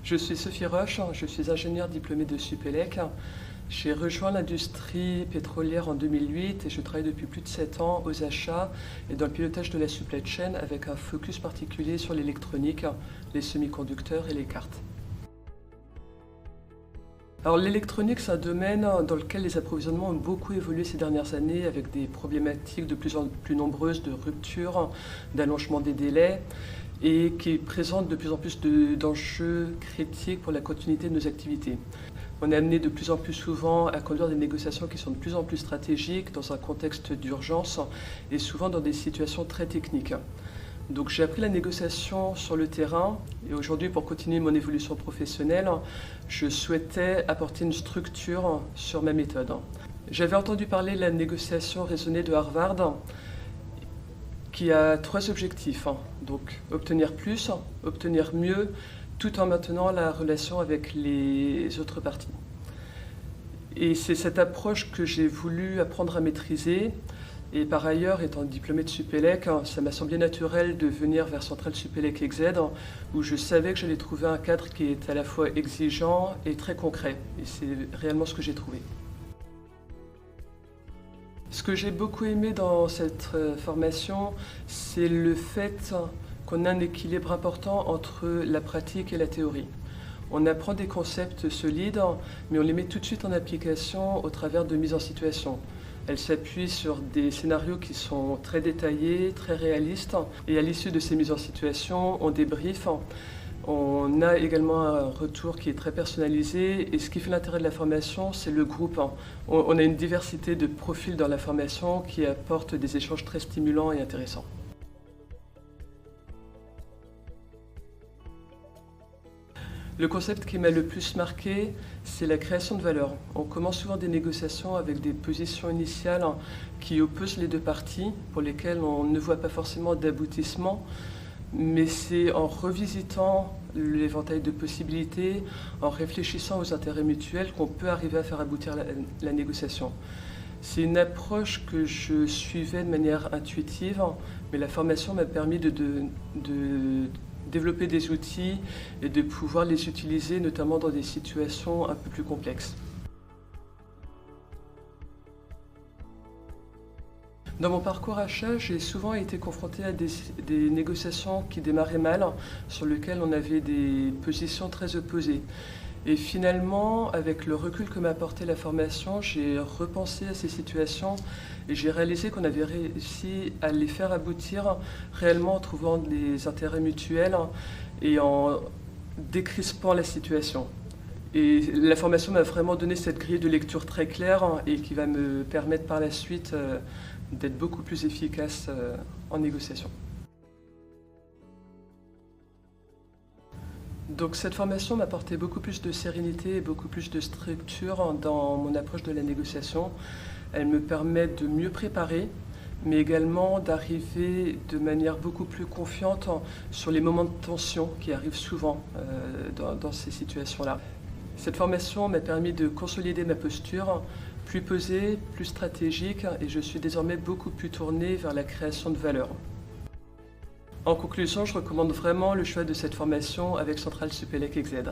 Je suis Sophie Roche, je suis ingénieure diplômée de Supélec. J'ai rejoint l'industrie pétrolière en 2008 et je travaille depuis plus de 7 ans aux achats et dans le pilotage de la supply chain avec un focus particulier sur l'électronique, les semi-conducteurs et les cartes. Alors l'électronique, c'est un domaine dans lequel les approvisionnements ont beaucoup évolué ces dernières années avec des problématiques de plus en plus nombreuses de rupture, d'allongement des délais et qui présente de plus en plus d'enjeux critiques pour la continuité de nos activités. On est amené de plus en plus souvent à conduire des négociations qui sont de plus en plus stratégiques dans un contexte d'urgence et souvent dans des situations très techniques. Donc j'ai appris la négociation sur le terrain et aujourd'hui, pour continuer mon évolution professionnelle, je souhaitais apporter une structure sur ma méthode. J'avais entendu parler de la négociation raisonnée de Harvard qui a 3 objectifs. Donc obtenir plus, obtenir mieux, tout en maintenant la relation avec les autres parties. Et c'est cette approche que j'ai voulu apprendre à maîtriser. Et par ailleurs, étant diplômé de Supélec, ça m'a semblé naturel de venir vers Centrale Supélec XZ, où je savais que j'allais trouver un cadre qui est à la fois exigeant et très concret. Et c'est réellement ce que j'ai trouvé. Ce que j'ai beaucoup aimé dans cette formation, c'est le fait qu'on a un équilibre important entre la pratique et la théorie. On apprend des concepts solides, mais on les met tout de suite en application au travers de mises en situation. Elle s'appuie sur des scénarios qui sont très détaillés, très réalistes. Et à l'issue de ces mises en situation, on débriefe. On a également un retour qui est très personnalisé. Et ce qui fait l'intérêt de la formation, c'est le groupe. On a une diversité de profils dans la formation qui apporte des échanges très stimulants et intéressants. Le concept qui m'a le plus marqué, c'est la création de valeur. On commence souvent des négociations avec des positions initiales qui opposent les deux parties, pour lesquelles on ne voit pas forcément d'aboutissement, mais c'est en revisitant l'éventail de possibilités, en réfléchissant aux intérêts mutuels qu'on peut arriver à faire aboutir la négociation. C'est une approche que je suivais de manière intuitive, mais la formation m'a permis de développer des outils et de pouvoir les utiliser notamment dans des situations un peu plus complexes. Dans mon parcours achat, j'ai souvent été confronté à des négociations qui démarraient mal, sur lesquelles on avait des positions très opposées. Et finalement, avec le recul que m'a apporté la formation, j'ai repensé à ces situations et j'ai réalisé qu'on avait réussi à les faire aboutir réellement en trouvant des intérêts mutuels et en décrispant la situation. Et la formation m'a vraiment donné cette grille de lecture très claire et qui va me permettre par la suite d'être beaucoup plus efficace en négociation. Donc cette formation m'a apporté beaucoup plus de sérénité et beaucoup plus de structure dans mon approche de la négociation. Elle me permet de mieux préparer, mais également d'arriver de manière beaucoup plus confiante sur les moments de tension qui arrivent souvent dans ces situations-là. Cette formation m'a permis de consolider ma posture, plus posée, plus stratégique, et je suis désormais beaucoup plus tournée vers la création de valeur. En conclusion, je recommande vraiment le choix de cette formation avec Centrale Supélec XZ.